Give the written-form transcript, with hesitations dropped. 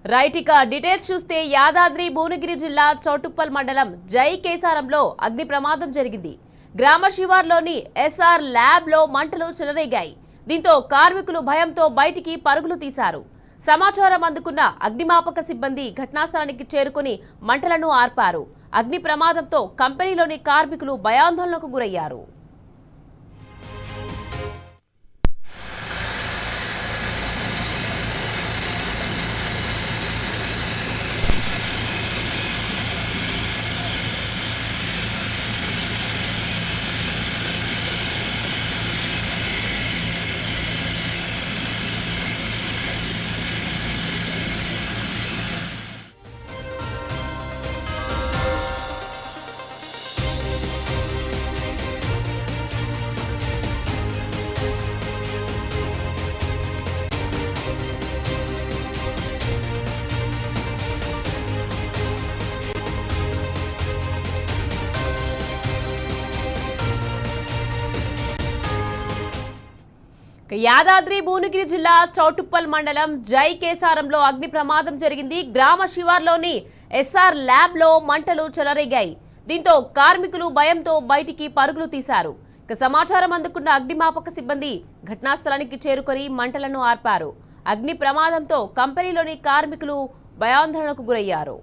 Right ఇక details చూస్తే యాదాద్రి భువనగిరి జిల్లా చౌటుప్పల్ మండలం జై కేసారంలో అగ్ని ప్రమాదం జరిగింది. గ్రామ శివార్లోని ఎస్ఆర్ ల్యాబ్ లో మంటలు చెలరేగాయి. దీంతో కార్మికులు భయంతో బయటికి పరుగులు తీశారు. సమాచారం అందుకున్న అగ్నిమాపక సిబ్బంది ఘటనాస్థలానికి చేరుకుని మంటలను ఆర్పారు. అగ్ని ప్రమాదంతో కంపెనీలోని కార్మికులు భయాందోళనకు గురయ్యారు. యాదాద్రి భువనగిరి జిల్లా చౌటుప్పల్ మండలం జై కేసారంలో అగ్ని ప్రమాదం జరిగింది. గ్రామ శివార్లోని ఎస్ఆర్ ల్యాబ్ లో మంటలు చెలరేగాయి. దీంతో కార్మికులు భయంతో బయటికి పరుగులు తీశారు. సమాచారం అందుకున్న అగ్నిమాపక సిబ్బంది ఘటనాస్థలానికి చేరుకొని మంటలను ఆర్పారు. అగ్ని ప్రమాదంతో కంపెనీలోని కార్మికులు భయాందోళనకు గురయ్యారు.